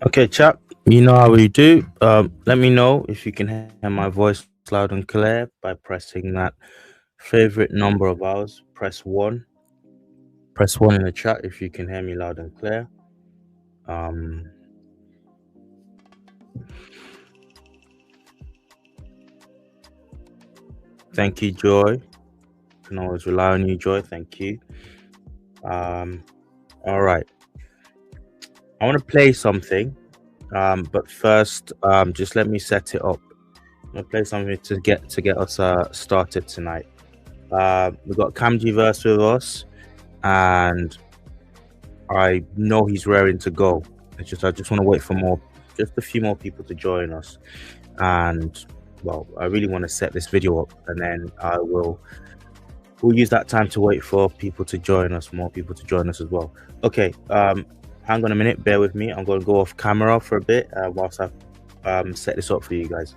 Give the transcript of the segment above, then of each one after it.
Okay, chap, you know how we do. Let me know if you can hear my voice loud and clear by pressing that favorite number of ours. Press one. Press one in the chat if you can hear me loud and clear. Um, Thank you, Joy. Can always rely on you, Joy. Thank you. Um, all right. I want to play something. But first, just let me set it up. I'm gonna play something to get us started tonight. We've got Kamji Verse with us, and I know he's raring to go. I just want to wait for just a few more people to join us, and well, I really want to set this video up, and then we'll use that time to wait for people to join us, more people to join us as well. Okay, hang on a minute, bear with me. I'm going to go off camera for a bit whilst I set this up for you guys.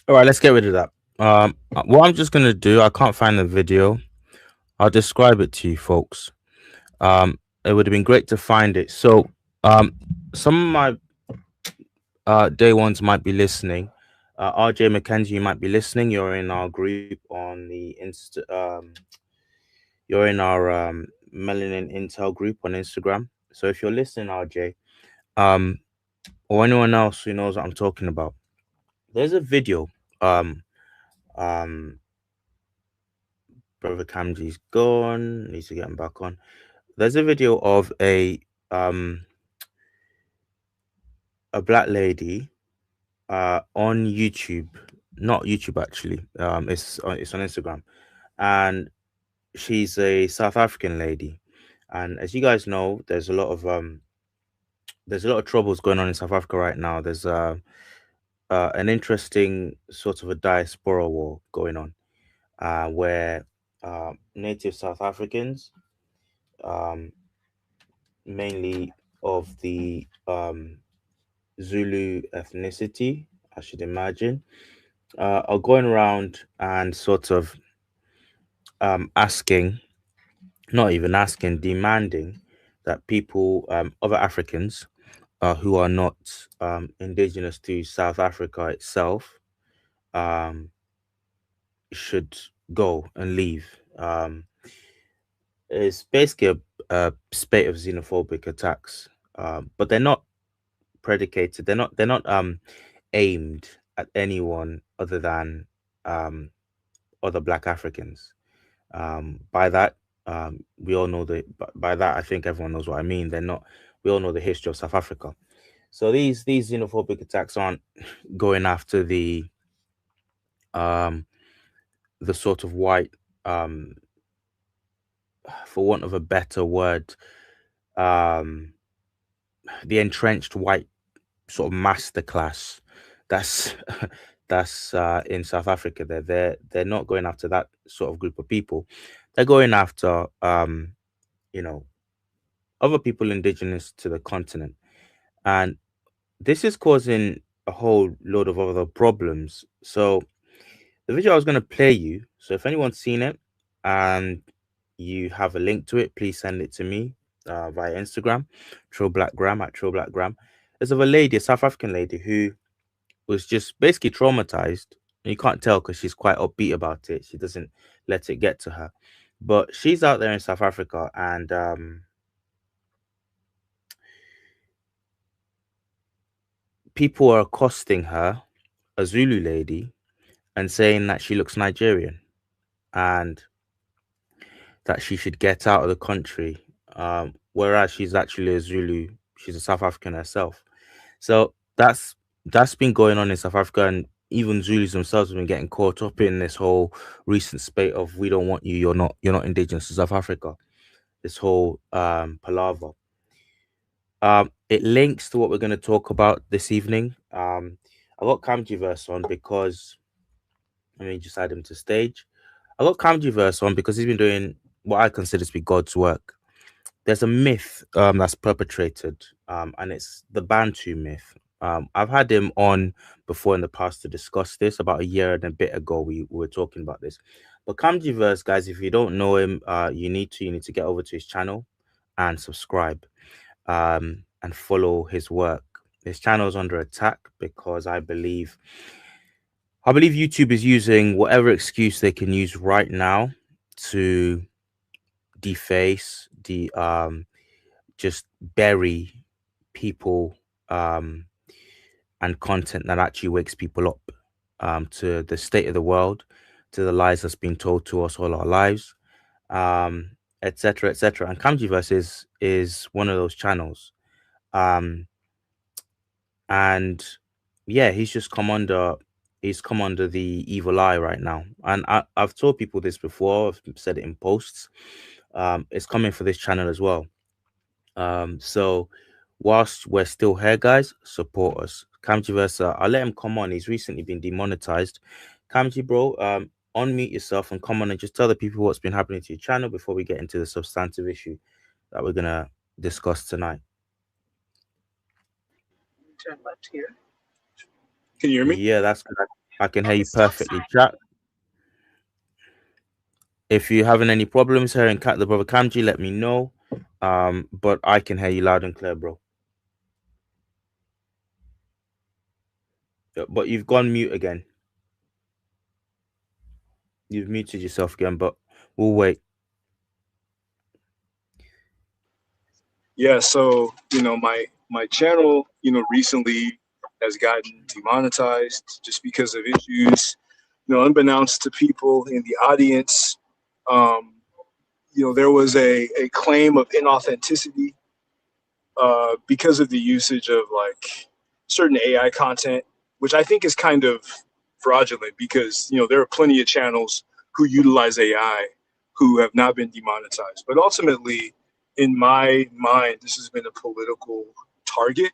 All right, let's get rid of that. What I'm just gonna do, I can't find the video. I'll describe it to you, folks. It would have been great to find it. So, um, some of my day ones might be listening. RJ McKenzie, you might be listening. You're in our group on the you're in our Melanin Intel group on Instagram. So if you're listening, RJ, um, or anyone else who knows what I'm talking about, there's a video. Um, um, Brother Kamji's gone. Needs to get him back on. There's a video of um a black lady on YouTube, not YouTube actually. It's on Instagram, and she's a South African lady. And as you guys know, there's a lot of troubles going on in South Africa right now. There's an interesting sort of a diaspora war going on, where native South Africans, um, mainly of the Zulu ethnicity, I should imagine, are going around and sort of asking, not even asking, demanding that people, other Africans, who are not indigenous to South Africa itself, um, should go and leave. It's basically a spate of xenophobic attacks, but they're not predicated. They're not aimed at anyone other than um, other Black Africans. By that, we all know by that I think everyone knows what I mean. They're not. We all know the history of South Africa. So these xenophobic attacks aren't going after um, the sort of white, um, for want of a better word, um, the entrenched white sort of masterclass that's that's in South Africa. They're not going after that sort of group of people. They're going after you know other people indigenous to the continent, and this is causing a whole load of other problems. So the video I was going to play you. So if anyone's seen it and you have a link to it, please send it to me via Instagram, TrillBlackGram at TrillBlackGram. There's of a lady, a South African lady, who was just basically traumatized. You can't tell because she's quite upbeat about it. She doesn't let it get to her. But she's out there in South Africa, and people are accosting her, a Zulu lady, and saying that she looks Nigerian and that she should get out of the country. Whereas she's actually a Zulu, she's a South African herself. So that's been going on in South Africa, and even Zulus themselves have been getting caught up in this whole recent spate of "we don't want you, you're not indigenous to South Africa." This whole palaver. It links to what we're going to talk about this evening. I got Kamjiverse on because let me just add him to stage. I got Kamjiverse on because he's been doing what I consider to be God's work. There's a myth that's perpetrated, and it's the Bantu myth. I've had him on before in the past to discuss this. About a year and a bit ago, we were talking about this. But Kamjiverse, guys, if you don't know him, you need to get over to his channel and subscribe, and follow his work. His channel is under attack because I believe YouTube is using whatever excuse they can use right now to deface, just bury people, um, and content that actually wakes people up, to the state of the world, to the lies that's been told to us all our lives, etc., etc. And Kamjiverse is one of those channels, um, and yeah, he's come under the evil eye right now. And I've told people this before. I've said it in posts. It's coming for this channel as well. So whilst we're still here, guys, support us. Kamji Versa, I'll let him come on. He's recently been demonetized. Kamji, bro, unmute yourself and come on and just tell the people what's been happening to your channel before we get into the substantive issue that we're gonna discuss tonight. Can you hear me? Yeah, that's good. I can hear you perfectly, chat. If you're having any problems hearing cat the brother Kamji, let me know. But I can hear you loud and clear, bro. But you've gone mute again. You've muted yourself again, but we'll wait. Yeah, so my channel, recently has gotten demonetized just because of issues, unbeknownst to people in the audience. Um, there was a claim of inauthenticity because of the usage of like certain AI content, which I think is kind of fraudulent because there are plenty of channels who utilize AI who have not been demonetized. But ultimately, in my mind, this has been a political target,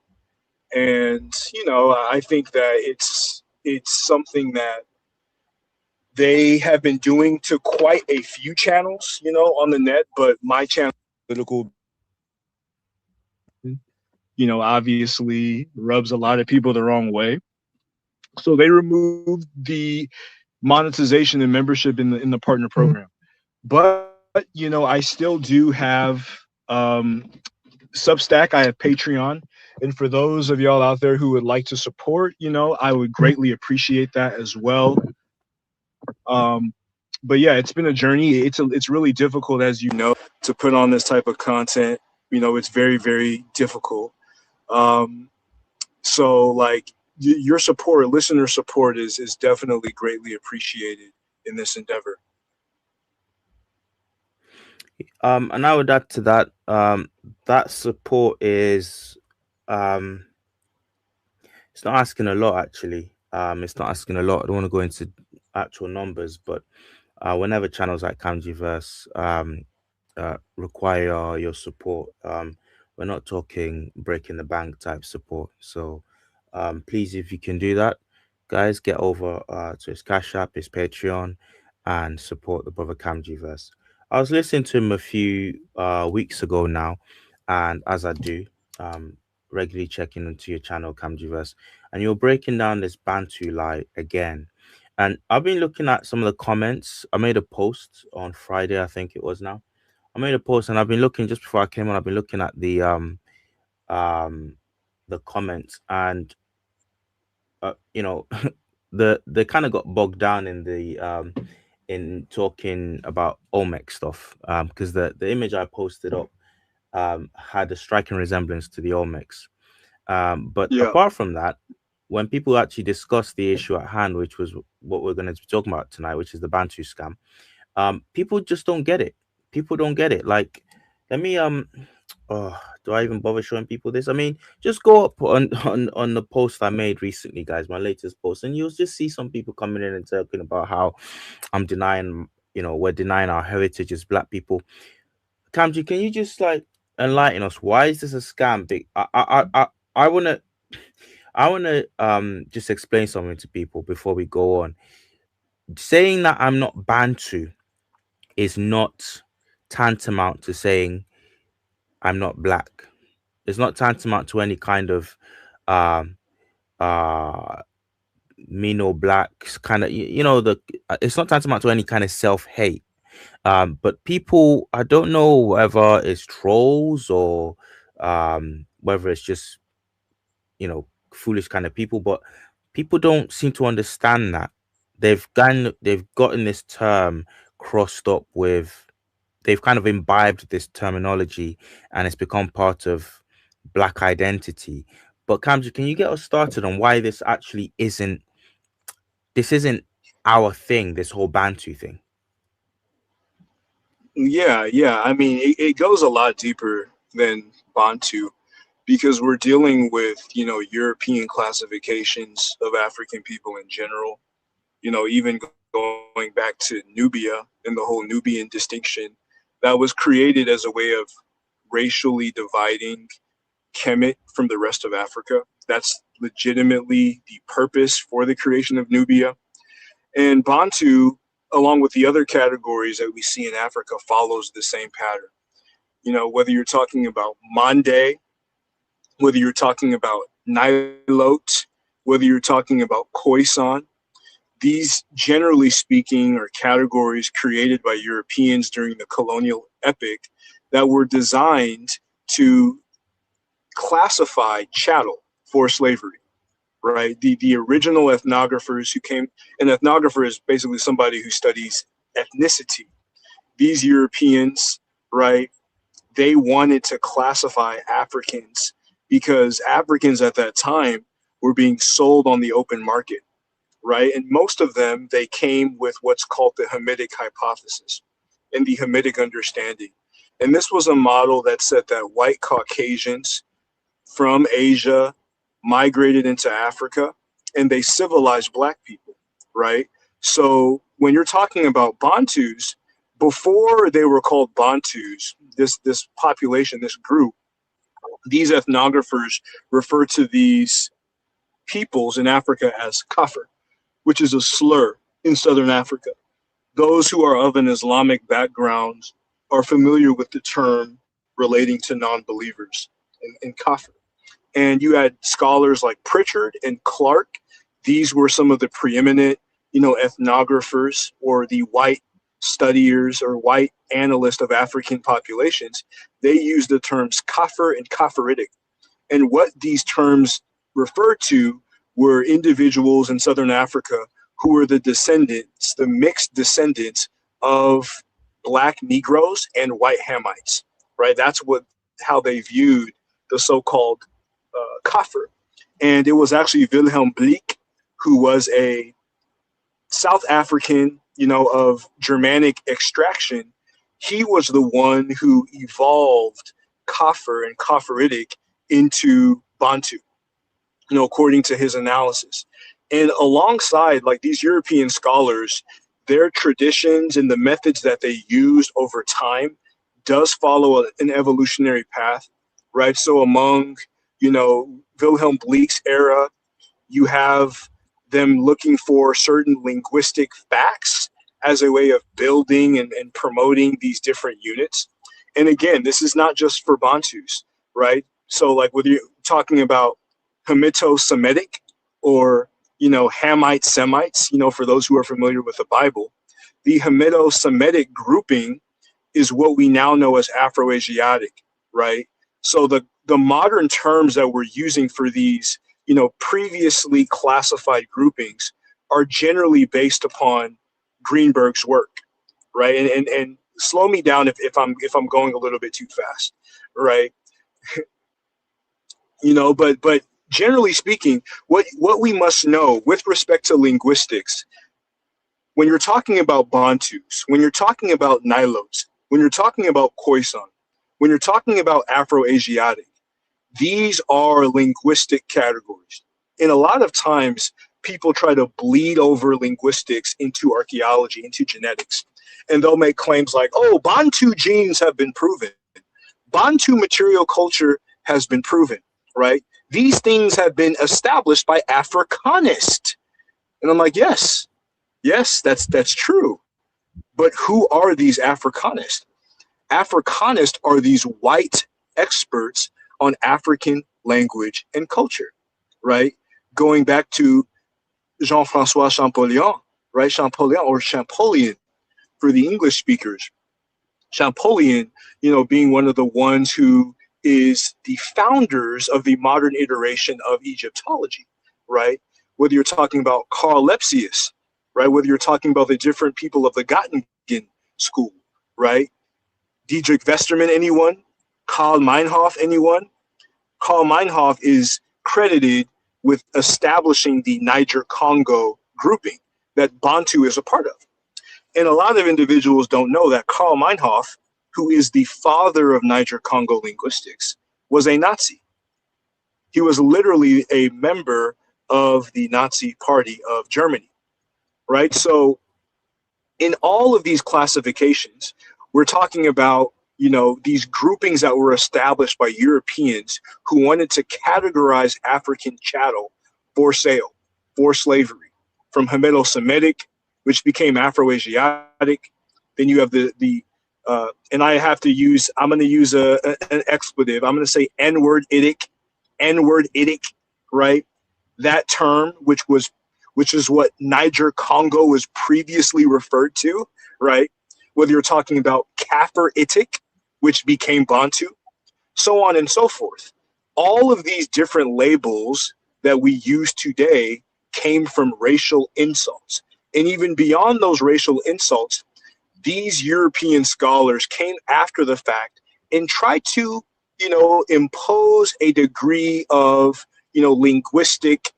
and I think that it's something that they have been doing to quite a few channels, on the net. But my channel, political, obviously rubs a lot of people the wrong way. So they removed the monetization and membership in the partner program. But I still do have Substack. I have Patreon, and for those of y'all out there who would like to support, I would greatly appreciate that as well. Um, but yeah, it's been a journey. It's really difficult, as you know, to put on this type of content. It's very very difficult. Um, So like your support, listener support is definitely greatly appreciated in this endeavor. And I would add to that, that support is, um, it's not asking a lot actually. It's not asking a lot. I don't want to go into actual numbers, but whenever channels like Kanjiverse require your support, we're not talking breaking the bank type support. So please, if you can do that, guys, get over to his Cash App, his Patreon, and support the brother Kamjiverse. I was listening to him a few weeks ago now, and as I do, um, regularly checking into your channel, Kamjiverse, and you're breaking down this Bantu lie again. And I've been looking at some of the comments. I made a post on Friday, I think it was now. I made a post and I've been looking just before I came on, I've been looking at um the comments and they kind of got bogged down in talking about Olmec stuff. Because the image I posted up had a striking resemblance to the Olmecs. But Yeah, apart from that, when people actually discuss the issue at hand, which was what we're going to be talking about tonight, which is the Bantu scam, people just don't get it. People don't get it. Like, let me oh, do I even bother showing people this? I mean, just go up on the post I made recently, guys, my latest post, and you'll just see some people coming in and talking about how I'm denying, we're denying our heritage as black people. Kamji, can you just like enlighten us? Why is this a scam? Big, I wanna, I wanna just explain something to people before we go on. Saying that I'm not Bantu is not tantamount to saying I'm not black. It's not tantamount to any kind of um uh mean or black kind of the it's not tantamount to any kind of self-hate. But people, I don't know whether it's trolls or whether it's just foolish kind of people, but people don't seem to understand that they've gotten this term crossed up with, they've kind of imbibed this terminology and it's become part of black identity. But Kamji, can you get us started on why this isn't our thing, this whole Bantu thing? yeah. I mean, it goes a lot deeper than Bantu because we're dealing with European classifications of African people in general. Even going back to Nubia and the whole Nubian distinction that was created as a way of racially dividing Kemet from the rest of Africa. That's legitimately the purpose for the creation of Nubia. And Bantu, along with the other categories that we see in Africa, follows the same pattern. Whether you're talking about Mande, whether you're talking about Nilote, whether you're talking about Khoisan, These, generally speaking, are categories created by Europeans during the colonial epoch that were designed to classify chattel for slavery, right? The original ethnographers who came, an ethnographer is basically somebody who studies ethnicity. These Europeans, right, they wanted to classify Africans because Africans at that time were being sold on the open market, right? And most of them, they came with what's called the Hamitic hypothesis and the Hamitic understanding. And this was a model that said that white Caucasians from Asia migrated into Africa and they civilized black people, right? So when you're talking about Bantus, before they were called Bantus, this population, this group, these ethnographers refer to these peoples in Africa as kafir, which is a slur in Southern Africa. Those who are of an Islamic background are familiar with the term relating to non-believers in kafir. And you had scholars like Pritchard and Clark. These were some of the preeminent, ethnographers or the white studiers or white analysts of African populations. They used the terms kafir and kafiritic. And what these terms referred to were individuals in Southern Africa who were the descendants, the mixed descendants of black Negroes and white Hamites, right? That's how they viewed the so-called kafir. And it was actually Wilhelm Bleek, who was a South African, of Germanic extraction. He was the one who evolved kafir and kafiritic into Bantu, according to his analysis. And alongside, like, these European scholars, their traditions and the methods that they used over time does follow an evolutionary path, right? So among, Wilhelm Bleek's era, you have them looking for certain linguistic facts as a way of building and promoting these different units. And again, this is not just for Bantus, right? So like whether you're talking about Hamito-Semitic or, Hamite Semites, for those who are familiar with the Bible, the Hamito-Semitic grouping is what we now know as Afro-Asiatic, right? So the modern terms that we're using for these, previously classified groupings are generally based upon Greenberg's work, right? And slow me down if I'm going a little bit too fast, right? But generally speaking, what we must know with respect to linguistics, when you're talking about Bantus, when you're talking about Nilotes, when you're talking about Khoisan, when you're talking about Afro-Asiatic, these are linguistic categories. And a lot of times people try to bleed over linguistics into archaeology, into genetics. And they'll make claims like, oh, Bantu genes have been proven. Bantu material culture has been proven, right? These things have been established by Africanists. And I'm like, yes, that's true. But who are these Africanists? Africanists are these white experts on African language and culture, right? Going back to Jean-Francois Champollion, right? Champollion or Champollion for the English speakers. Champollion, being one of the ones who is the founders of the modern iteration of Egyptology, right? Whether you're talking about Carl Lepsius, right? Whether you're talking about the different people of the Göttingen school, right? Dietrich Westermann, anyone? Karl Meinhof, anyone? Karl Meinhof is credited with establishing the Niger-Congo grouping that Bantu is a part of. And a lot of individuals don't know that Karl Meinhof, who is the father of Niger-Congo linguistics, was a Nazi. He was literally a member of the Nazi Party of Germany, right? So in all of these classifications, we're talking about, these groupings that were established by Europeans who wanted to categorize African chattel for sale, for slavery, from Hamito-Semitic, which became Afro-Asiatic. Then you have and I have to use, I'm going to use an expletive. I'm going to say N-word idic, right? That term, which which is what Niger Congo was previously referred to, right? Whether you're talking about Kafir Itik, which became Bantu, so on and so forth. All of these different labels that we use today came from racial insults. And even beyond those racial insults, these European scholars came after the fact and tried to, impose a degree of, linguistic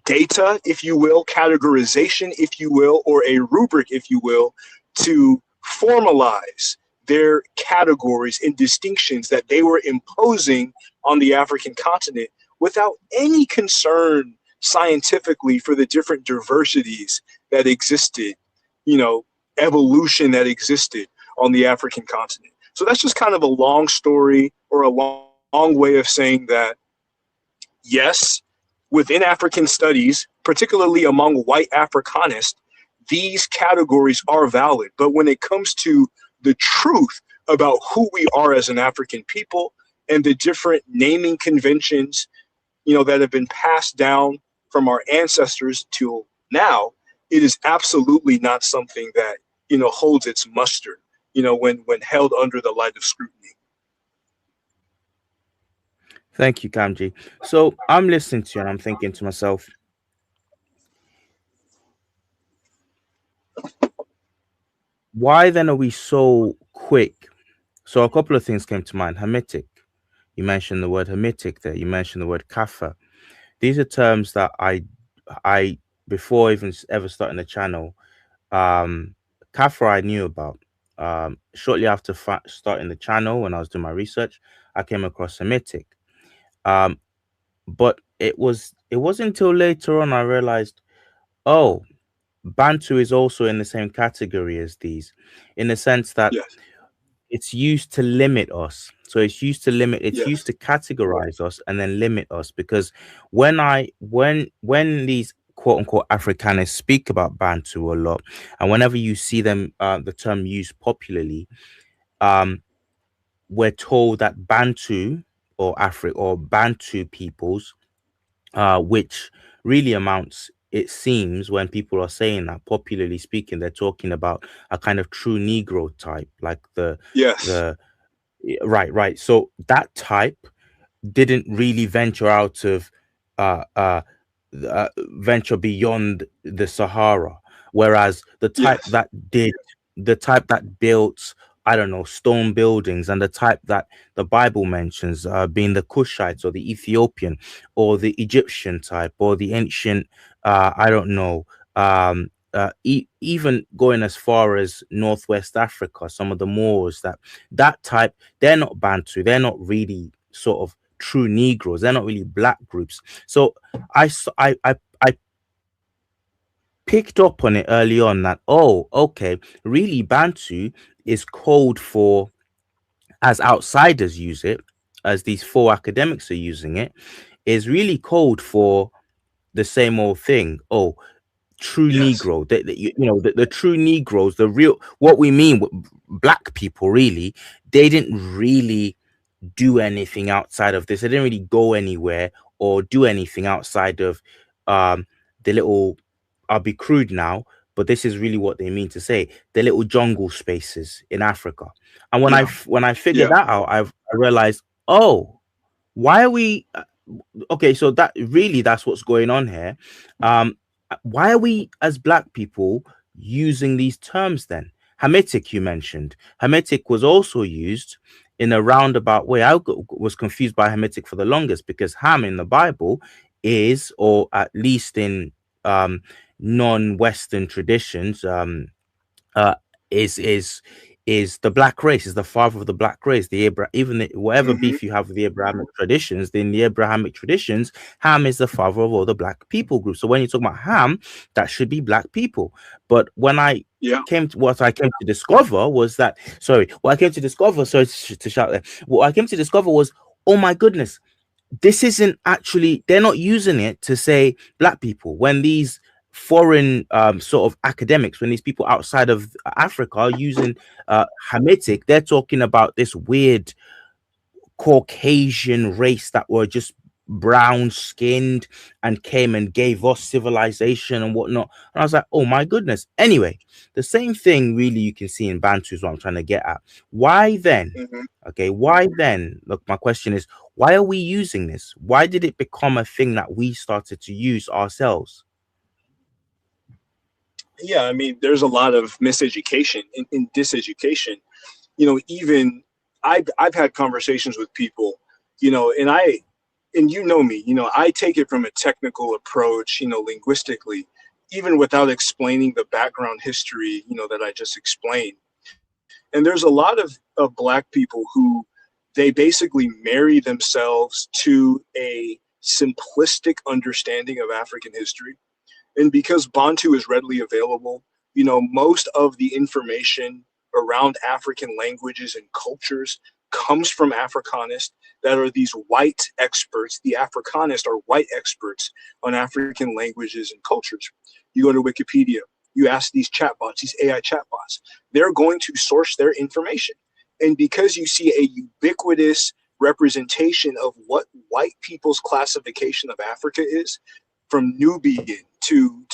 data, if you will, categorization, if you will, or a rubric, if you will, to formalize their categories and distinctions that they were imposing on the African continent without any concern scientifically for the different diversities that existed, evolution that existed on the African continent. So that's just kind of a long story or a long way of saying that, yes, within African studies, particularly among white Africanists, these categories are valid. But when it comes to the truth about who we are as an African people and the different naming conventions, that have been passed down from our ancestors till now, it is absolutely not something that, holds its muster, when held under the light of scrutiny. Thank you, Kamji. So I'm listening to you and I'm thinking to myself, why then are we so quick? So a couple of things came to mind. Hamitic. You mentioned the word Hamitic there. You mentioned the word Kafa. These are terms that I before even ever starting the channel, Kafa I knew about. Shortly after starting the channel, when I was doing my research, I came across Hamitic. Um, but it wasn't until later on I realized, oh, Bantu is also in the same category as these, in the sense that Yes, it's used to limit us. So it's yes, used to categorize us and then limit us. Because when these quote unquote Afrikaners speak about Bantu a lot, and whenever you see them the term used popularly, um, we're told that Bantu or Africa or Bantu peoples, which really amounts, it seems, when people are saying that, popularly speaking, they're talking about a kind of true Negro type, like yes, the right. So that type didn't really venture out of uh uh venture beyond the Sahara, whereas yes, the type that built, I don't know, stone buildings, and the type that the Bible mentions, being the Cushites or the Ethiopian or the Egyptian type or the ancient, I don't know, even going as far as Northwest Africa, some of the Moors, that type, they're not Bantu, they're not really sort of true Negroes, they're not really black groups. So I picked up on it early on that, oh, okay, really Bantu is code for, as outsiders use it, as these four academics are using it, is really code for the same old thing. Oh, true yes, Negro, the true Negroes, the real, what we mean with black people, really, they didn't really do anything outside of this. They didn't really go anywhere or do anything outside of um the little, I'll be crude now, but this is really what they mean to say, the little jungle spaces in Africa. And yeah, when I figured yeah, that out, I realized, oh, why are we okay, so that really, that's what's going on here. Why are we as black people using these terms then? Hamitic, you mentioned. Hamitic was also used in a roundabout way. Was confused by Hamitic for the longest, because Ham in the Bible is, or at least in um, non-Western traditions, uh, is is the black race, is the father of the black race, whatever hmm beef you have with the Abrahamic traditions, in the Abrahamic traditions, Ham is the father of all the black people groups. So when you talk about Ham, that should be black people. But when yeah, what I came to discover was that, sorry, what I came to discover, sorry to shout there, what I came to discover was, oh my goodness, this isn't actually, they're not using it to say black people. When these foreign sort of academics, when these people outside of Africa are using Hamitic, they're talking about this weird Caucasian race that were just brown skinned and came and gave us civilization and whatnot. And I was like, oh my goodness. Anyway, the same thing really you can see in Bantu is what I'm trying to get at. Why then? Hmm. Okay, why then? Look, my question is, why are we using this? Why did it become a thing that we started to use ourselves? Yeah, I mean, there's a lot of miseducation and diseducation. Even I've had conversations with people, and you know me, I take it from a technical approach, linguistically, even without explaining the background history, that I just explained. And there's a lot of black people who they basically marry themselves to a simplistic understanding of African history. And because Bantu is readily available, most of the information around African languages and cultures comes from Africanists that are these white experts. The Africanists are white experts on African languages and cultures. You go to Wikipedia, you ask these chatbots, these AI chatbots, they're going to source their information. And because you see a ubiquitous representation of what white people's classification of Africa is, from Nubian to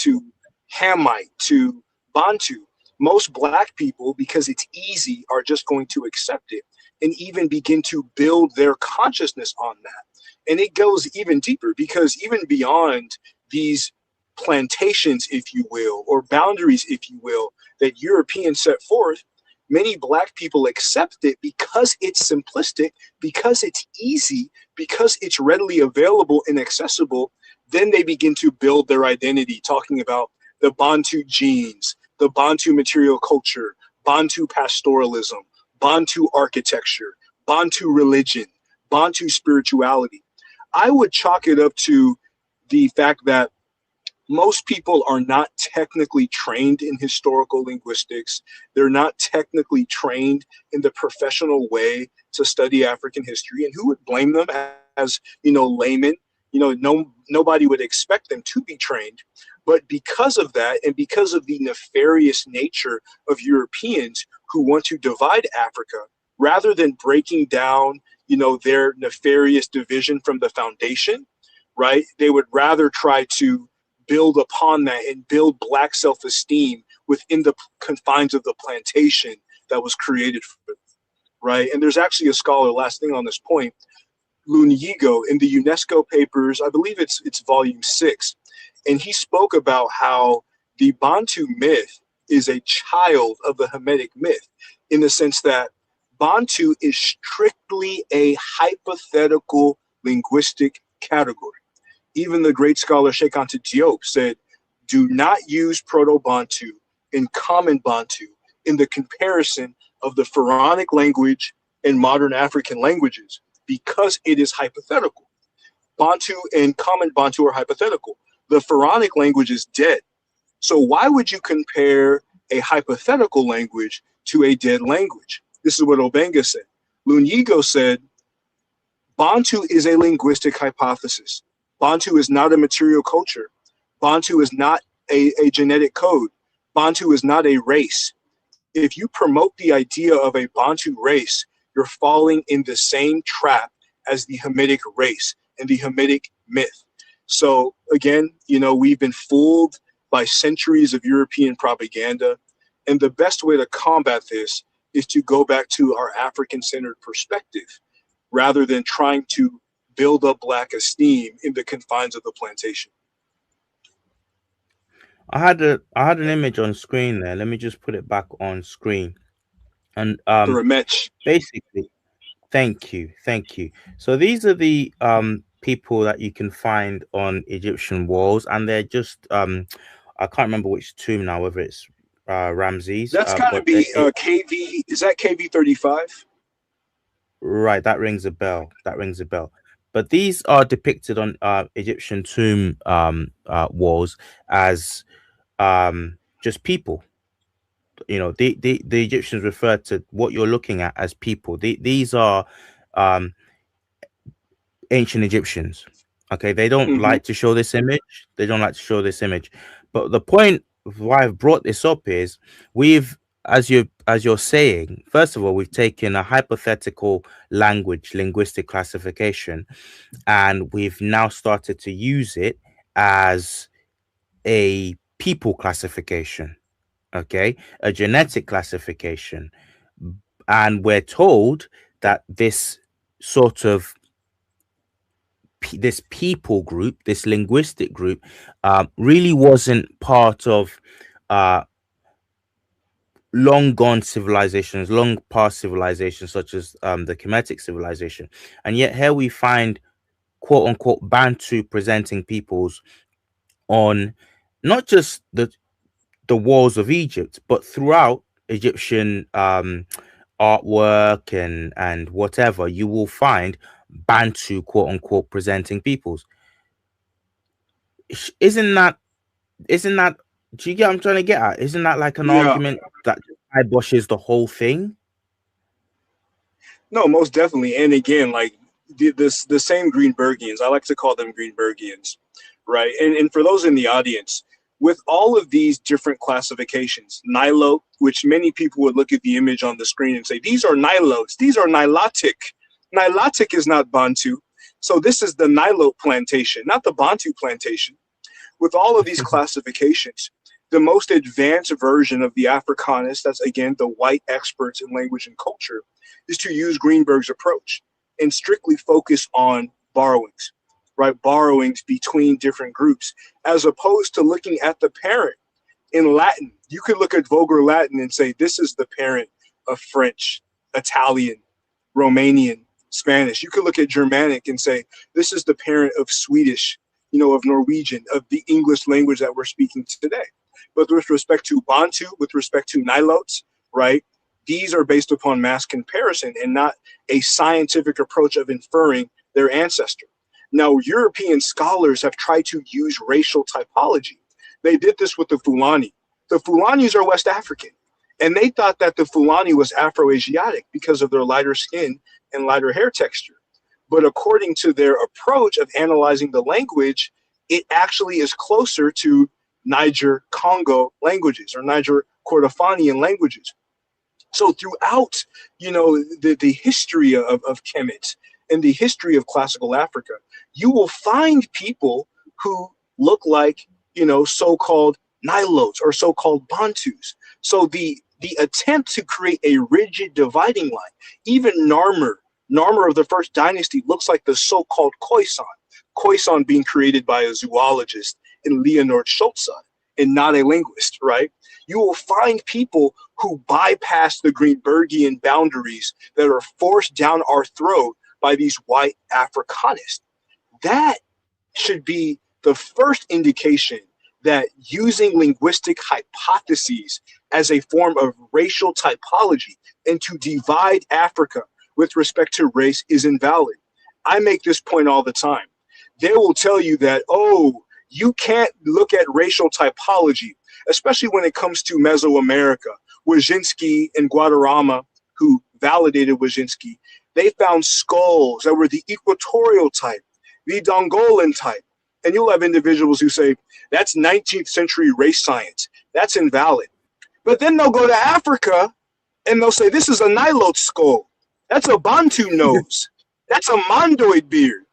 Hamite to Bantu, most black people, because it's easy, are just going to accept it and even begin to build their consciousness on that. And it goes even deeper because even beyond these plantations, if you will, or boundaries, if you will, that Europeans set forth, many black people accept it because it's simplistic, because it's easy, because it's readily available and accessible. Then they begin to build their identity, talking about the Bantu genes, the Bantu material culture, Bantu pastoralism, Bantu architecture, Bantu religion, Bantu spirituality. I would chalk it up to the fact that most people are not technically trained in historical linguistics. They're not technically trained in the professional way to study African history. And who would blame them as, laymen? Nobody would expect them to be trained. But because of that, and because of the nefarious nature of Europeans who want to divide Africa, rather than breaking down, their nefarious division from the foundation, right? They would rather try to build upon that and build black self-esteem within the confines of the plantation that was created for them, right? And there's actually a scholar, last thing on this point, Luniyigo, in the UNESCO papers, I believe it's volume 6, and he spoke about how the Bantu myth is a child of the Hamitic myth, in the sense that Bantu is strictly a hypothetical linguistic category. Even the great scholar Sheikh Anta Diop said, do not use Proto-Bantu and Common Bantu in the comparison of the Pharaonic language and modern African languages because it is hypothetical. Bantu and Common Bantu are hypothetical. The Pharaonic language is dead. So why would you compare a hypothetical language to a dead language? This is what Obenga said. Lunyigo said, Bantu is a linguistic hypothesis. Bantu is not a material culture. Bantu is not a genetic code. Bantu is not a race. If you promote the idea of a Bantu race, you're falling in the same trap as the Hamitic race and the Hamitic myth. So again, we've been fooled by centuries of European propaganda. And the best way to combat this is to go back to our African-centered perspective rather than trying to build up black esteem in the confines of the plantation. I had an image on screen there. Let me just put it back on screen. And The Ramesh. basically, thank you. So these are the people that you can find on Egyptian walls, and they're just I can't remember which tomb now, whether it's Ramses, That's got to but be KV. Is that KV 35? right, that rings a bell. That rings a bell. But these are depicted on Egyptian tomb walls as just people. The Egyptians refer to what you're looking at as people. These are um ancient Egyptians. Okay, they don't Mm-hmm. like to show this image. They don't like to show this image. But the point of why I've brought this up is we've as you're saying, first of all, we've taken a hypothetical language linguistic classification, and we've now started to use it as a people classification, okay, a genetic classification. And we're told that this sort of this people group, this linguistic group, really wasn't part of uh, long gone civilizations, long past civilizations, such as the Kemetic civilization. And yet here we find quote unquote Bantu presenting peoples on not just the walls of Egypt, but throughout Egyptian artwork and whatever, you will find Bantu quote unquote presenting peoples. Isn't that isn't that do you get what I'm trying to get at? Isn't that like an Yeah, argument that eyebrushes the whole thing? no, most definitely. And again, like the same Greenbergians, I like to call them Greenbergians, right? And for those in the audience, with all of these different classifications, Nilo, which many people would look at the image on the screen and say, these are Nilotes, these are Nilotic. Nilotic is not Bantu. So this is the Nilo plantation, not the Bantu plantation. With all of these classifications, the most advanced version of the Africanist, that's again the white experts in language and culture, is to use Greenberg's approach and strictly focus on borrowings, right? Borrowings between different groups, as opposed to looking at the parent in Latin. You could look at Vulgar Latin and say, this is the parent of French, Italian, Romanian, Spanish. You could look at Germanic and say, this is the parent of Swedish, of Norwegian, of the English language that we're speaking today. But with respect to Bantu, with respect to Nilotes, right, these are based upon mass comparison and not a scientific approach of inferring their ancestor. Now, European scholars have tried to use racial typology. They did this with the Fulani. The Fulanis are West African, and they thought that the Fulani was Afro-Asiatic because of their lighter skin and lighter hair texture. But according to their approach of analyzing the language, it actually is closer to Niger Congo languages or Niger Kordofanian languages. So throughout, the history of Kemet and the history of classical Africa, you will find people who look like, so-called Nilotes or so-called Bantus. So the attempt to create a rigid dividing line, even Narmer of the first dynasty looks like the so-called Khoisan. Khoisan being created by a zoologist in Leonard Schulze and not a linguist, right? You will find people who bypass the Greenbergian boundaries that are forced down our throat by these white Africanists. That should be the first indication that using linguistic hypotheses as a form of racial typology and to divide Africa with respect to race is invalid. I make this point all the time. They will tell you that, oh, you can't look at racial typology, especially when it comes to Mesoamerica. Wyszynski and Guadarrama, who validated Wyszynski, they found skulls that were the equatorial type, the Dongolan type. And you'll have individuals who say, that's 19th century race science. That's invalid. But then they'll go to Africa and they'll say, this is a Nilote skull. That's a Bantu nose. That's a Mondoid beard.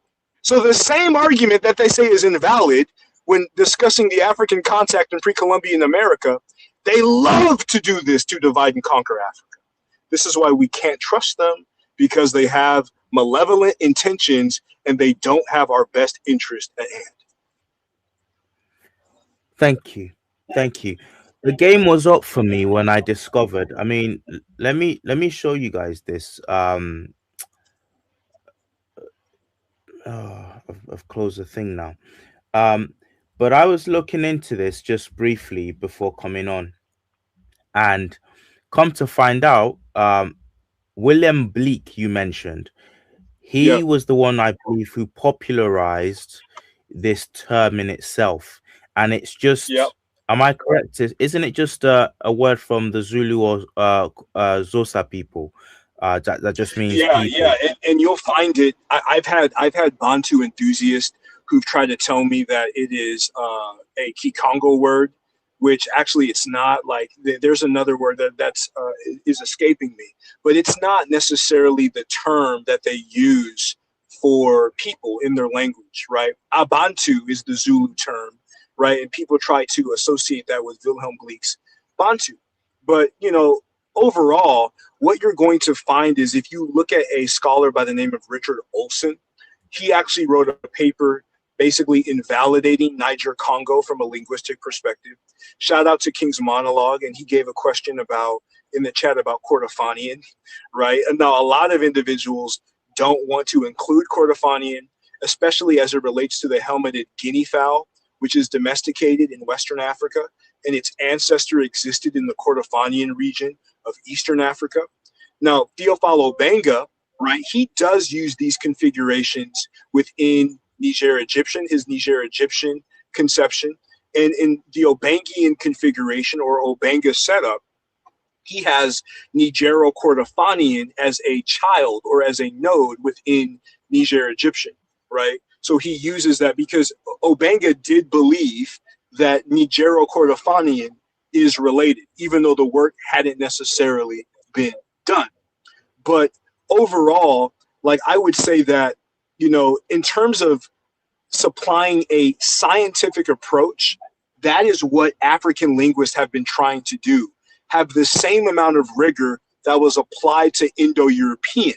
So the same argument that they say is invalid when discussing the African contact in pre-Columbian America, they love to do this to divide and conquer Africa. This is why we can't trust them, because they have malevolent intentions and they don't have our best interest at hand. Thank you. Thank you. The game was up for me when I discovered. I mean, let me show you guys this. I've closed the thing now. Um, but I was looking into this just briefly before coming on, and come to find out, William Bleak, you mentioned, he Yep. was the one I believe who popularized this term in itself, and it's Yep. just. Am I correct? Isn't it just a word from the Zulu or Xhosa people? That just means Yeah, yeah, people. and you'll find it. I've had Bantu enthusiasts who've tried to tell me that it is a Kikongo word, which actually it's not like there's another word that's is escaping me, but it's not necessarily the term that they use for people in their language, right? Abantu is the Zulu term, right? And people try to associate that with Wilhelm Gleek's Bantu. But, overall, what you're going to find is if you look at a scholar by the name of Richard Olson, he actually wrote a paper basically invalidating Niger Congo from a linguistic perspective. Shout out to King's Monologue, and he gave a question about in the chat about Kordofanian, right? And now a lot of individuals don't want to include Kordofanian, especially as it relates to the helmeted guinea fowl, which is domesticated in Western Africa, and its ancestor existed in the Kordofanian region of Eastern Africa. Now, Theophile Obenga, right, he does use these configurations within Niger Egyptian, his Niger Egyptian conception. And in the Obangian configuration or Obenga setup, he has Nigero Kordofanian as a child or as a node within Niger Egyptian, right? So he uses that because Obenga did believe that Nigero Kordofanian is related, even though the work hadn't necessarily been done. But overall, like I would say that, in terms of supplying a scientific approach, that is what African linguists have been trying to do, have the same amount of rigor that was applied to Indo-European,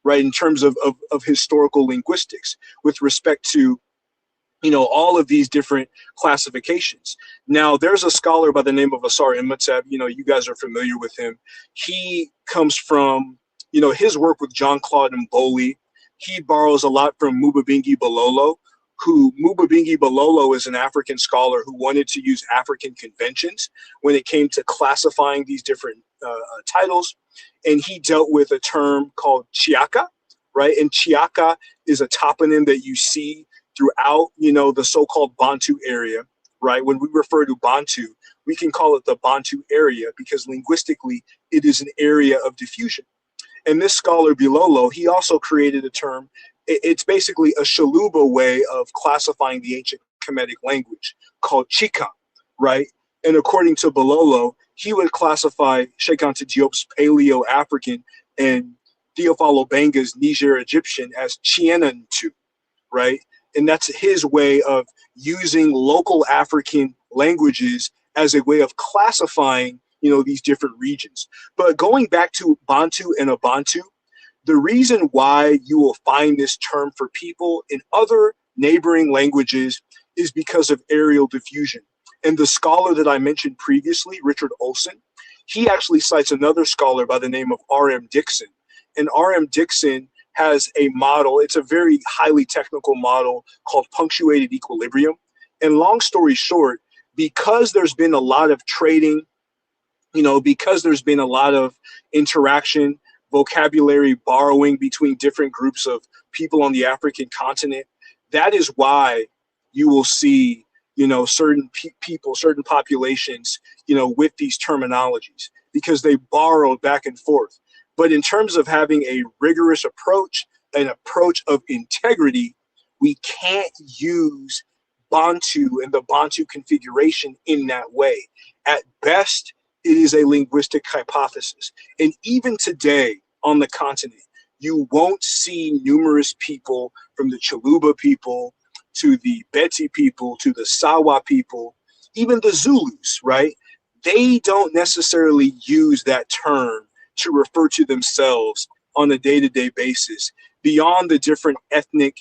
right, in terms of historical linguistics with respect to, all of these different classifications. Now, there's a scholar by the name of Asar Imhotep, you guys are familiar with him. He comes from, his work with John Claude Mboli. He borrows a lot from Mubabingi Bololo, who Mubabingi Bololo is an African scholar who wanted to use African conventions when it came to classifying these different titles. And he dealt with a term called Chiaka, right? And Chiaka is a toponym that you see throughout, the so-called Bantu area, right? When we refer to Bantu, we can call it the Bantu area because linguistically it is an area of diffusion. And this scholar Bilolo, he also created a term. It's basically a Shaluba way of classifying the ancient Kemetic language called Chika, right? And according to Bilolo, he would classify Sheikh Anta Diop's Paleo-African and Theophile Obenga's Niger Egyptian as Chienantu, right? And that's his way of using local African languages as a way of classifying, these different regions. But going back to Bantu and Abantu, the reason why you will find this term for people in other neighboring languages is because of areal diffusion. And the scholar that I mentioned previously, Richard Olson, he actually cites another scholar by the name of R.M. Dixon. And R.M. Dixon has a model. It's a very highly technical model called punctuated equilibrium. And long story short, because there's been a lot of trading, because there's been a lot of interaction, vocabulary borrowing between different groups of people on the African continent, that is why you will see, certain people, certain populations, with these terminologies, because they borrowed back and forth. But in terms of having a rigorous approach, an approach of integrity, we can't use Bantu and the Bantu configuration in that way. At best, it is a linguistic hypothesis. And even today on the continent, you won't see numerous people from the Chaluba people to the Beti people to the Sawa people, even the Zulus, right? They don't necessarily use that term to refer to themselves on a day-to-day basis beyond the different ethnic,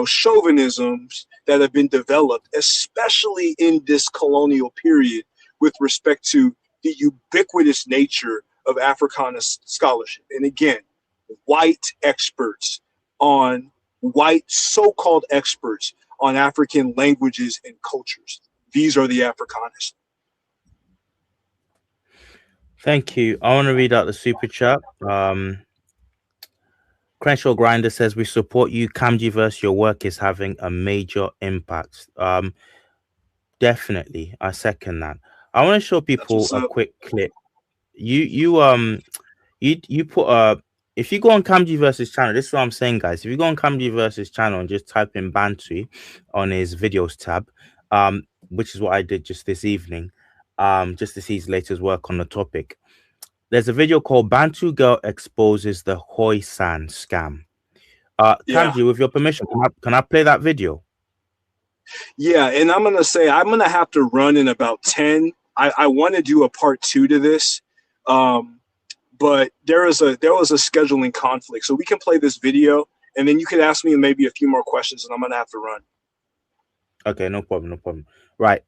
chauvinisms that have been developed, especially in this colonial period with respect to the ubiquitous nature of Africana scholarship. And again, white experts on white so-called experts on African languages and cultures. These are the Africanists. Thank you. I want to read out the super chat. Crenshaw Grinder says, we support you. Camgiverse, your work is having a major impact. Definitely. I second that. I want to show That's people what's a up. quick clip. You put if you go on Camgiverse's channel, this is what I'm saying, guys. If you go on Camgiverse's channel and just type in Bantu on his videos tab, which is what I did just this evening, just to see his latest work on the topic. There's a video called Bantu Girl Exposes the San Scam. Yeah. Kamji, with your permission, can I play that video? Yeah, and I'm gonna say I'm gonna have to run in about 10. I want to do a part two to this, um, but there was a scheduling conflict, so we can play this video, and then you could ask me maybe a few more questions, and I'm gonna have to run. Okay, no problem, no problem. Right.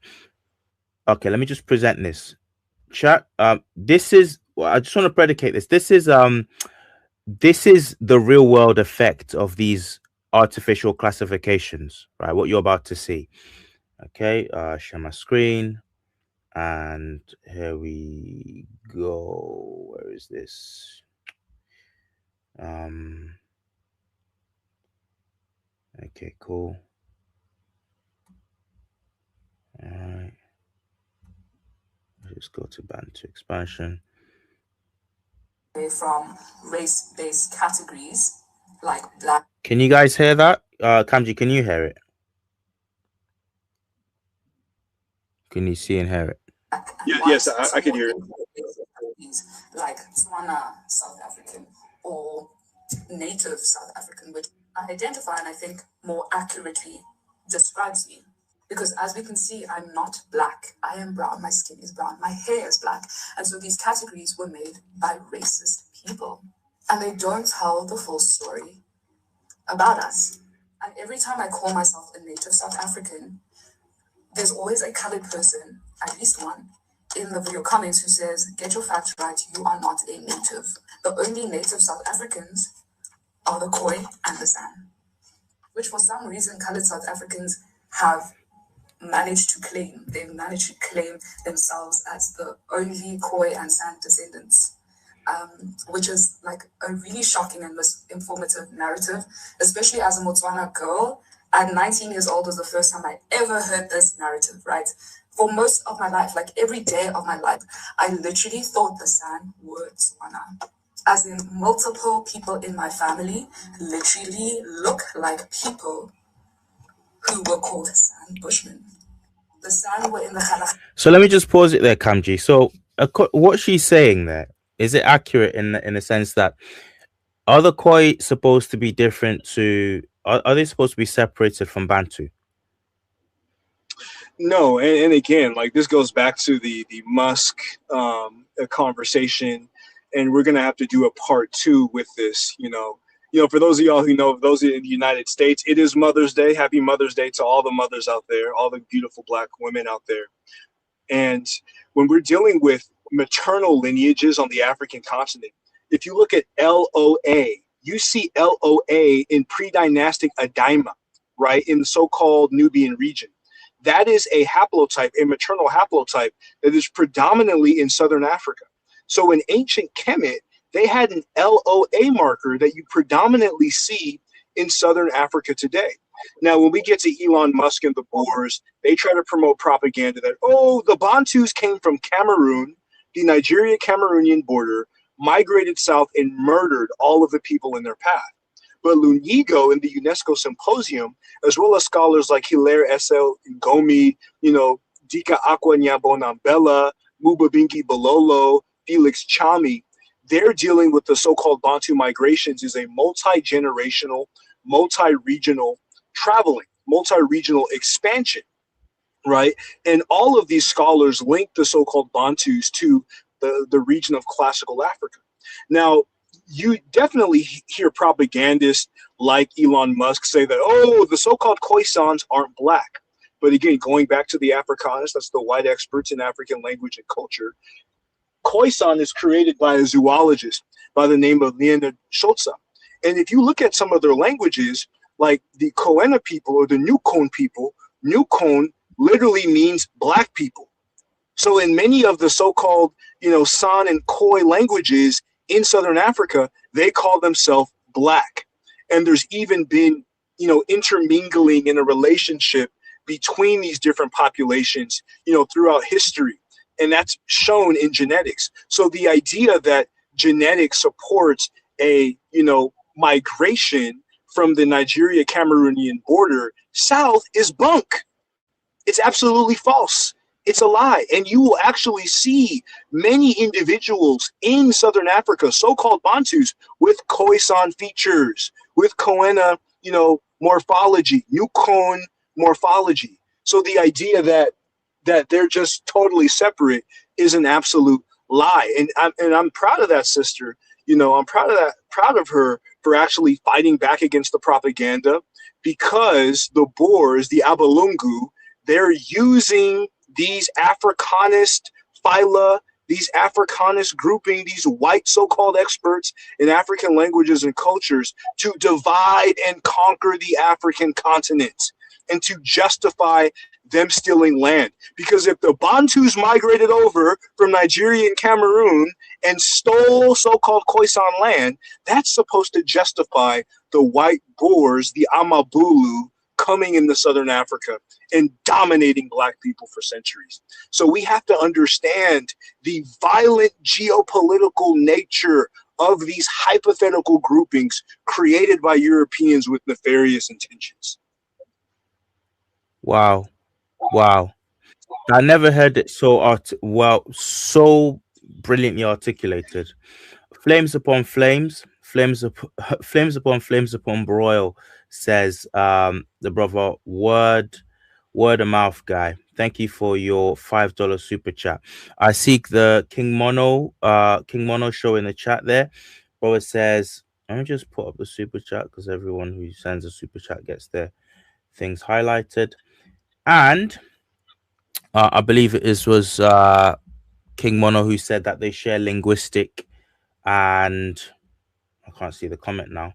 Okay, let me just present this. Chat. This is. Well, I just want to predicate this. This is the real world effect of these artificial classifications, right? What you're about to see. Okay, share my screen, and here we go. Where is this? Okay, cool. All right, let's go to Bantu expansion. From race-based categories like black. Can you guys hear that? Kamji, can you hear it? Can you see and hear it? Yes, I can hear it. Like Tswana South African or native South African, which I identify and I think more accurately describes me. Because as we can see, I'm not black. I am brown. My skin is brown. My hair is black. And so these categories were made by racist people. And they don't tell the full story about us. And every time I call myself a native South African, there's always a colored person, at least one, in the video comments who says, get your facts right, you are not a native. The only native South Africans are the Khoi and the San, which for some reason colored South Africans have managed to claim. They've managed to claim themselves as the only Khoi and San descendants, which is like a really shocking and misinformative narrative, especially as a Motswana girl. At 19 years old was the first time I ever heard this narrative, right? For most of my life, like every day of my life, I literally thought the San were Tswana. As in, multiple people in my family literally look like people who were called San Bushmen. The San were in the Khalakh. So let me just pause it there, Kamji. So what she's saying there, is it accurate in the sense that are the Khoi supposed to be different to, are they supposed to be separated from Bantu? No, and again, like this goes back to the Musk conversation, and we're gonna have to do a part two with this. For those of y'all who know, those in the United States, it is Mother's Day. Happy Mother's Day to all the mothers out there, all the beautiful Black women out there. And when we're dealing with maternal lineages on the African continent, if you look at LOA, you see LOA in pre-dynastic Adaima, right, in the so-called Nubian region. That is a haplotype, a maternal haplotype that is predominantly in Southern Africa. So in ancient Kemet, they had an LOA marker that you predominantly see in Southern Africa today. Now, when we get to Elon Musk and the Boers, they try to promote propaganda that, oh, the Bantus came from Cameroon, the Nigeria-Cameroonian border, migrated south and murdered all of the people in their path. But Lunyigo in the UNESCO Symposium, as well as scholars like Hilaire Essel Ngomi, Dika Akwa-Nyabo-Nambela, Mubabingi Bololo, Felix Chami, they're dealing with the so-called Bantu migrations is a multi-generational, multi-regional traveling, multi-regional expansion, right? And all of these scholars link the so-called Bantus to the region of classical Africa. Now, you definitely hear propagandists like Elon Musk say that, oh, the so-called Khoisans aren't black. But again, going back to the Afrikaners, that's the white experts in African language and culture, Khoisan is created by a zoologist by the name of Leonard Schulze. And if you look at some of their languages, like the Koena people or the Nukon people, Nukon literally means black people. So in many of the so-called, San and Khoi languages in Southern Africa, they call themselves black. And there's even been, intermingling in a relationship between these different populations, throughout history. And that's shown in genetics. So the idea that genetics supports a, migration from the Nigeria-Cameroonian border south is bunk. It's absolutely false. It's a lie. And you will actually see many individuals in Southern Africa, so-called Bantus, with Khoisan features, with Koena, morphology, Yukon morphology. So the idea that they're just totally separate is an absolute lie. And I'm proud of that sister. I'm proud of her for actually fighting back against the propaganda, because the Boers, the Abalungu, they're using these Africanist phyla, these Africanist grouping, these white so-called experts in African languages and cultures to divide and conquer the African continent and to justify them stealing land. Because if the Bantus migrated over from Nigeria and Cameroon and stole so-called Khoisan land, that's supposed to justify the white Boers, the Amabulu, coming into Southern Africa and dominating black people for centuries. So we have to understand the violent geopolitical nature of these hypothetical groupings created by Europeans with nefarious intentions. Wow. Wow. I never heard it so brilliantly articulated. Flames upon flames, flames upon broil, says the brother word of mouth guy. Thank you for your $5 super chat. I seek the King Mono show in the chat there. Brother says, let me just put up the super chat because everyone who sends a super chat gets their things highlighted. And I believe was King Mono who said that they share linguistic, and I can't see the comment now.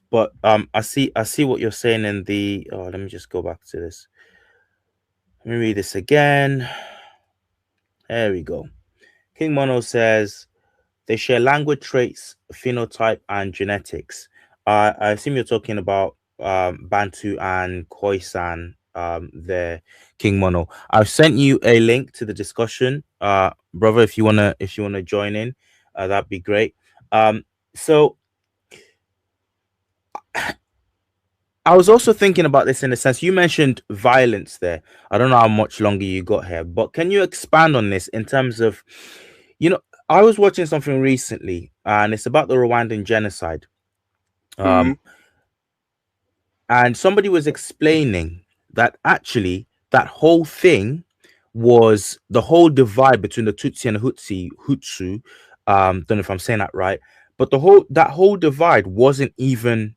But I see what you're saying in the. Oh, let me just go back to this. Let me read this again. There we go. King Mono says they share language traits, phenotype, and genetics. I assume you're talking about Bantu and Khoisan. There, King Mono. I've sent you a link to the discussion, brother. If you wanna join in, that'd be great. So I was also thinking about this in a sense. You mentioned violence there. I don't know how much longer you got here, but can you expand on this in terms of, you know, I was watching something recently, and it's about the Rwandan genocide. Mm-hmm. Um, and somebody was explaining that actually that whole thing was the whole divide between the Tutsi and the Hutsu. Don't know if I'm saying that right, but that whole divide wasn't even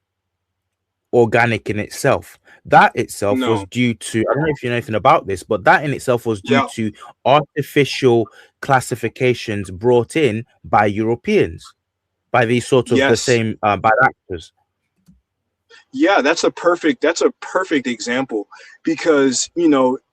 organic in itself. That itself was No. due to, I don't know if you know anything about this, but that in itself was due Yeah. to artificial classifications brought in by Europeans, by these sort of the Yes. same bad actors. Yeah, that's a perfect example, because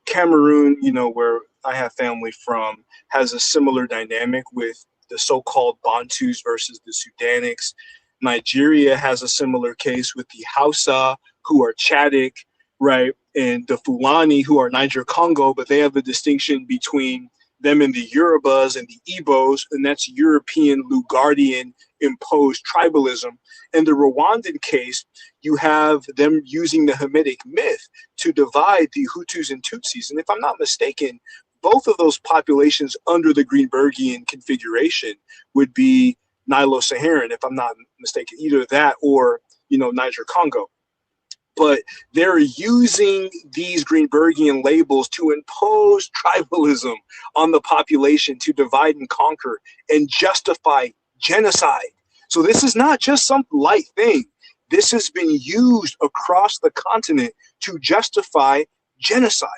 Cameroon, where I have family from, has a similar dynamic with the so-called Bantus versus the Sudanics. Nigeria has a similar case with the Hausa, who are Chadic, right, and the Fulani, who are Niger Congo, but they have a distinction between them and the Yorubas and the Igbos, and that's European Lugardian imposed tribalism. In the Rwandan case, you have them using the Hamitic myth to divide the Hutus and Tutsis. And if I'm not mistaken, both of those populations under the Greenbergian configuration would be Nilo-Saharan, if I'm not mistaken, either that or, Niger Congo. But they're using these Greenbergian labels to impose tribalism on the population, to divide and conquer and justify genocide. So this is not just some light thing. This has been used across the continent to justify genocide.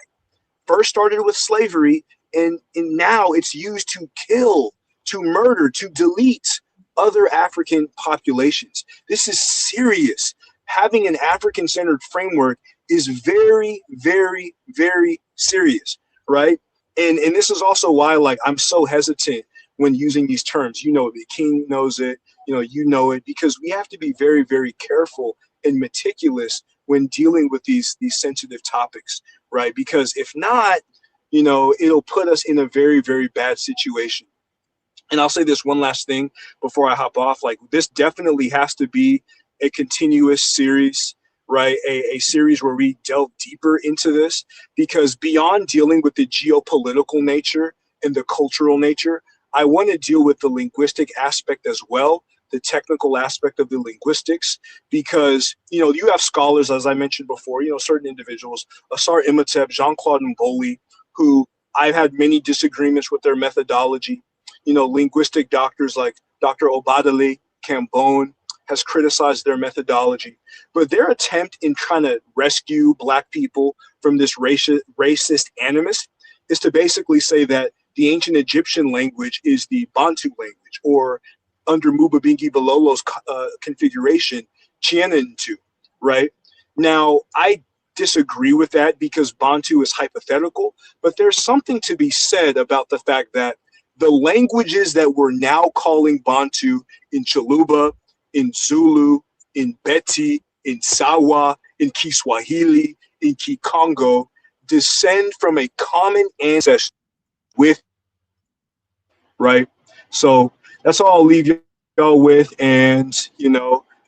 First started with slavery, and now it's used to kill, to murder, to delete other African populations. This is serious. Having an African centered framework is very, very, very serious, right? And this is also why, like, I'm so hesitant when using these terms. The king knows it, you know it, because we have to be very, very careful and meticulous when dealing with these sensitive topics, right? Because if not, it'll put us in a very, very bad situation. And I'll say this one last thing before I hop off. Like, this definitely has to be a continuous series. right? A series where we delve deeper into this, because beyond dealing with the geopolitical nature and the cultural nature, I want to deal with the linguistic aspect as well, the technical aspect of the linguistics, because you have scholars, as I mentioned before, certain individuals, Asar Imatep, Jean-Claude Mboli, who I've had many disagreements with their methodology. Linguistic doctors like Dr. Obadale Cambone has criticized their methodology. But their attempt in trying to rescue Black people from this racist animus is to basically say that the ancient Egyptian language is the Bantu language, or under Mubabingi Bilolo's configuration, Chianantu, right? Now, I disagree with that because Bantu is hypothetical, but there's something to be said about the fact that the languages that we're now calling Bantu in Chaluba, in Zulu, in Beti, in Sawa, in Kiswahili, in Kikongo descend from a common ancestor with, right? So that's all I'll leave y'all with. And,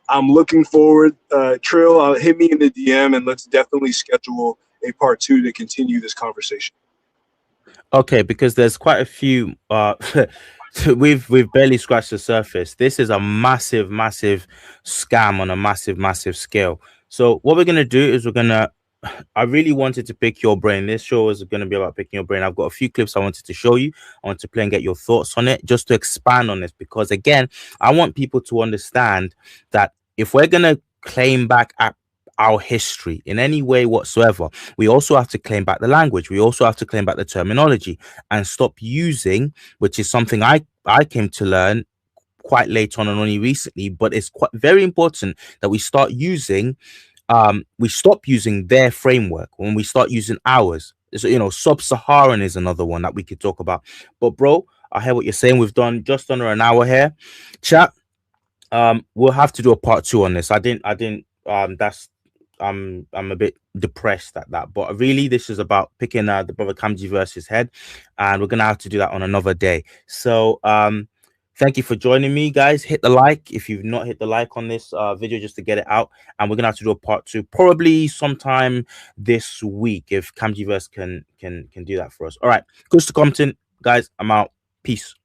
I'm looking forward. Trill, hit me in the DM and let's definitely schedule a part 2 to continue this conversation. Okay, because there's quite a few we've barely scratched the surface. This is a massive scam on a massive scale. So what we're going to do is I really wanted to pick your brain. This show is going to be about picking your brain. I've got a few clips I wanted to show you. I want to play and get your thoughts on it, just to expand on this, because again, I want people to understand that if we're going to claim back our history in any way whatsoever, we also have to claim back the language. We also have to claim back the terminology and stop using, which is something I came to learn quite late on and only recently, but it's quite very important that we start using we stop using their framework when we start using ours. So, sub-Saharan is another one that we could talk about. But bro, I hear what you're saying. We've done just under an hour here, chat. We'll have to do a part 2 on this. I didn't that's I'm a bit depressed at that, but really this is about picking the brother Kamji versus Head, and we're gonna have to do that on another day. So thank you for joining me, guys. Hit the like if you've not hit the like on this video, just to get it out. And we're gonna have to do a part 2 probably sometime this week if Kamjiverse can do that for us. All right, good to Compton, guys. I'm out. Peace.